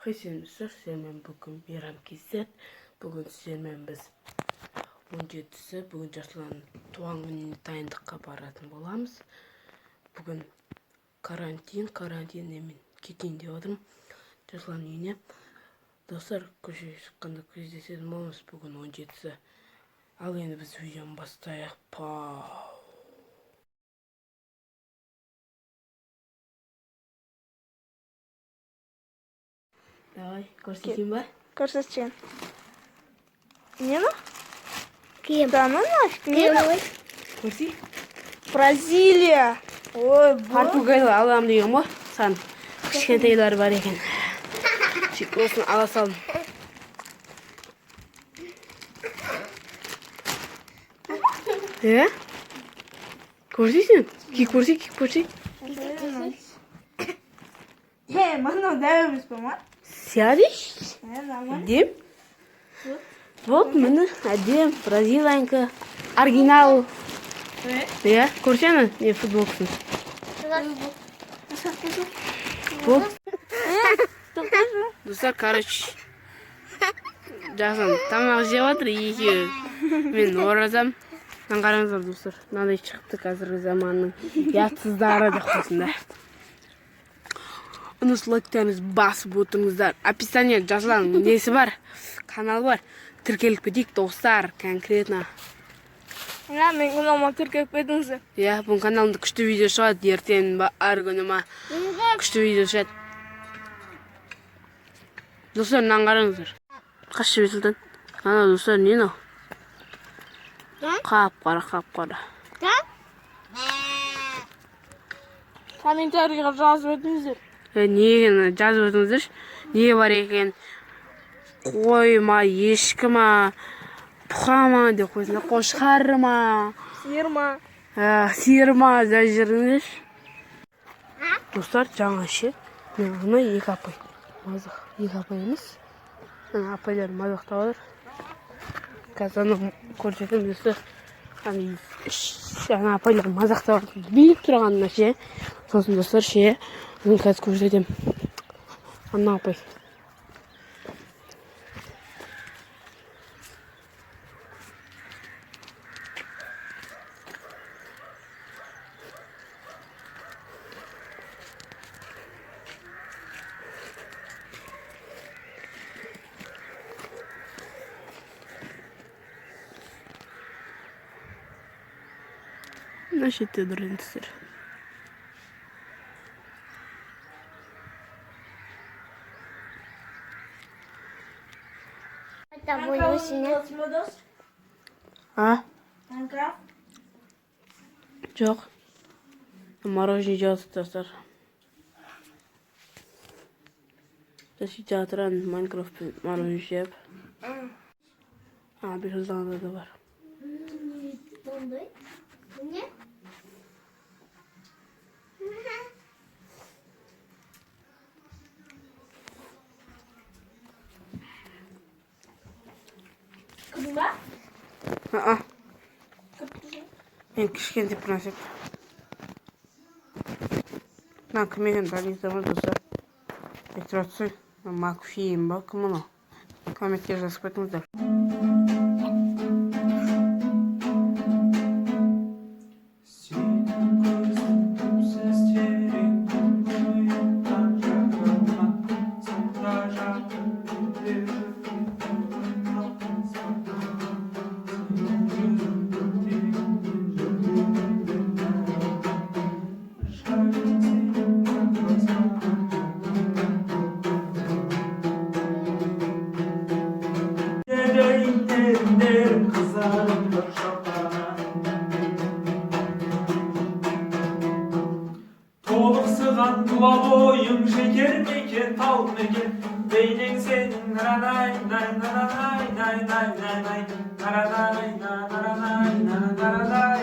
Қайсенбісір, сіздермен бүгін Мейрам KZ. Бүгін сіздермен біз 17-сі бүгін Жасұланның туған күніне дайындыққа баратын боламыз. Бүгін карантин мен кетейін деп отырмын Жасұланның үйіне. Достар, көшеге шыққанда кездесетін боламыз. Бүгін 17-сі. Ал енді біз видеоны бастайық. Давай, көрсетейін ба? Көрсетейін. Нені? Кем? Да, ну нафиг, нені? Көрсей? Бразилия. Ой, Португалия аламын деген ғой. Сан кішкентайлар бар екен. Осыны ала салдым. Көрсейсің? Көрсей. Мана дәуіміз ба ма? Сядешь? Нормально. Әдем? Вот, міне, әдем, Бразилиянка, оригинал. Көрсені, не футболкасын. Вот. Достар, короче, жақсын, тамақ жеп отыр, екеуі. Мен оразам. Қараңыздар, достар, мынадай шықты қазіргі заманның ұятсыздары деп қойсында. Ұныс лайктарыңыз басып отырыңыздар. Описание Жасұланның несі бар, канал бар. Тіркеліп кетейік, достар, конкретно. Мен күнама тіркеліп кетіңіздер. Бұл каналымда күшті видео шығады, ертең ба, ар күні ма. Күшті видео шығады. Достар, мынаны қараңыздар. Қашып етілден. Ана, достар, не мынау? Қап-қара. Комментарийға жазып өтіңіздер. Неге жазып өтіңіздер? Неге бар екен? Қой ма, ешкі ма, бұқа ма деп қойсыңдар. Қошқар ма? Сиыр ма, жазып жүріңіздер. Достар, жаңа ше. Мына екі апай. Мазақ. Екі апай емес. Апайлар мазақтап отыр. Қазір көрсетемін достар. Ана апайлар мазақтап отыр. Биліп тұрғанына ше. Сосын достар ше. Мен қазір көрсетемін. Ана апай. Мына шетте тұрыңыздар. Это будет синий. Майнкрафт? Жоқ. Мороженое жеп достар. Сөйтіп жатыран Майнкрафт мороженое жеп. Bir hızlandı da var. Ne? Kırma? En kішкентай приносит. На, кімеген танитамыз достар. Айтыратсы, Макфиім ба, кім мұны? Комментке жазып кетіңіздер. Toluqsıған тұла бойың шекер мекен, тал мекен, бейнең сенің нарадай, нарадай, нарадай, нарадай, нарадай, нарадай,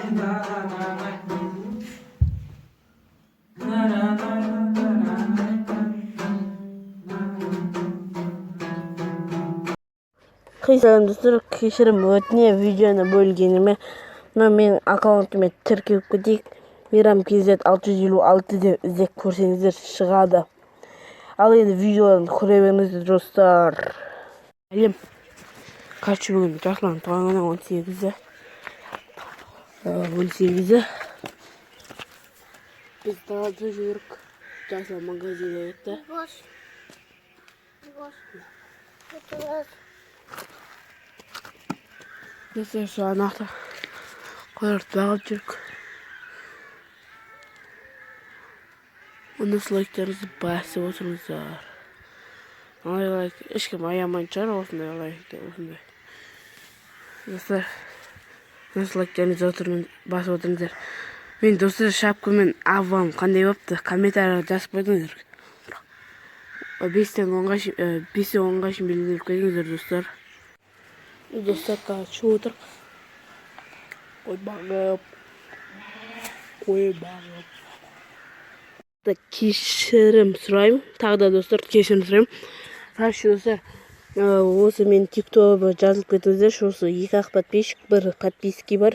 Қисалымдыстыр, кешірім өтіне видеоны бөлгеніме, мен аккаунтыме тіркеліп кетейік. Мейрам KZ 656 деп іздеп көрсеңіздер шығады. Ал енді видеоларын көре беріңіздер достар. Әлем. Короче, бүгін Жасұлан туған күні 18-і. 18-і. Biz dalda жүрік. Жасұлан магазинге кетті. Достар, şu anahtar koyarып бағып жүрік. Оны лайктарыңызды басып отырыңыздар. Лайк ешкім аямайтын шығар осындай лайкты, осындай. Достар, лайктарыңызды басып отырыңыздар. Мен достар шапкамен авам қандай болыпты, комментарияға жазып қойдыңыздар. 5-тен 10-ға шейін белгілеп қойдыңыздар достар. Достар, короче, отырық. Қой бағып. Кешірім сұраймын. Тағы да достар, кешірім сұраймын. Короче, достар, осы мен тиктокқа жазылып кетіңіздер. Осы 2-ақ подписчик, 1 подписки бар.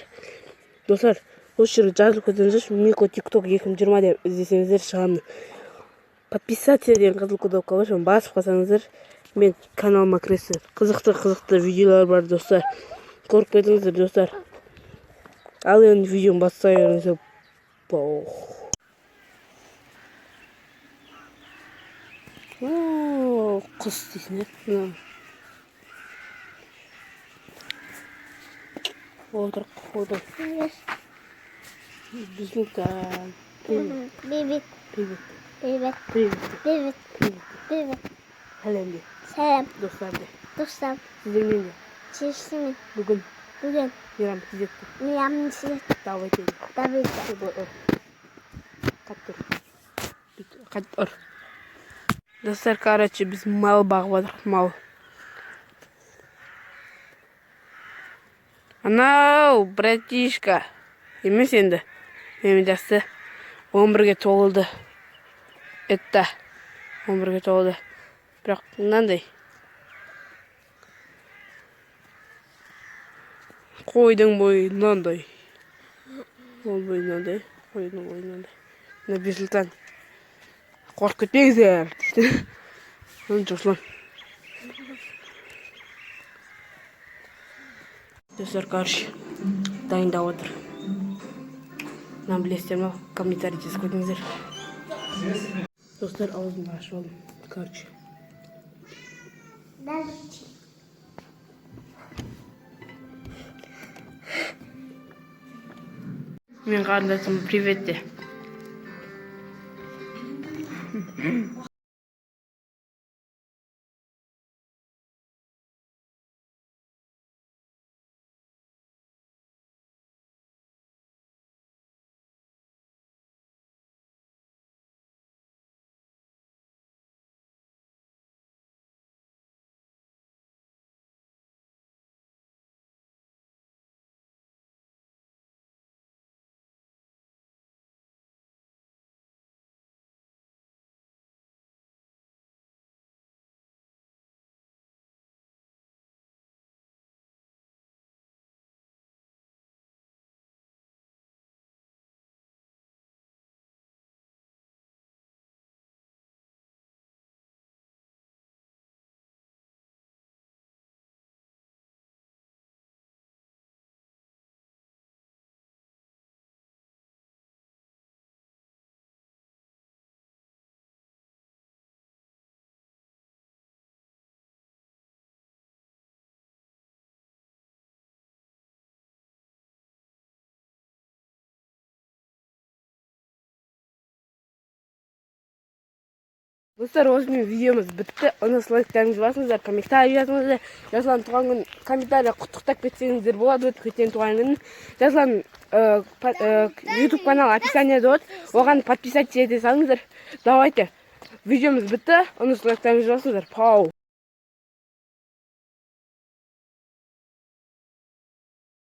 Достар, осы жерге жазылып кетіңіздер. Мико тикток 2020 деп іздесеңіздер шығамын. Подписаться деген қызыл кнопка бар, соны басып қалсаңыздар, мен каналыма кіресіздер. Қызықты видеолар бар достар. Көріп кетіңіздер достар. Ал енді видеоны бастай беріңіздер. Құс дейсің, е? Отырық. Біздің Привет. Сәлем де. Сәлем. Достар де. Достар. Сіздермен де. Чешсің. Бүгін Мейрам кезекті. Давайте. Қатты ұр. Достар, короче, біз мал бағып отырық, мал. Анау, братишка. Емес енді. Мен жасты 11-ге толылды. Етті. 11-ге толылды. Бірақ мынандай. Қойдың бойы мынандай. Қойдың бойы мынандай. Мына Бесұлтан. Қорқып кетпеңіздер. Жасұлан. Достар, короче, дайындап отыр. Мынаны білесіздер ме? Комментарий жазып қойыңыздар. Достар, аузымды ашып алдым. Короче. Мен қарындасым привет де. Достар, осымен видеомыз бітті. Оны лайктарыңызды басыңыздар, комментарий жазыңыздар. Жасұлан туған күн комментария құттықтап кетсеңіздер болады, өткен туған күн. Жасұлан YouTube канал описаниеде болады. Оған подписаться ете салыңыздар. Давайте. Видеомыз бітті. Оны лайктарыңызды басыңыздар. Пау.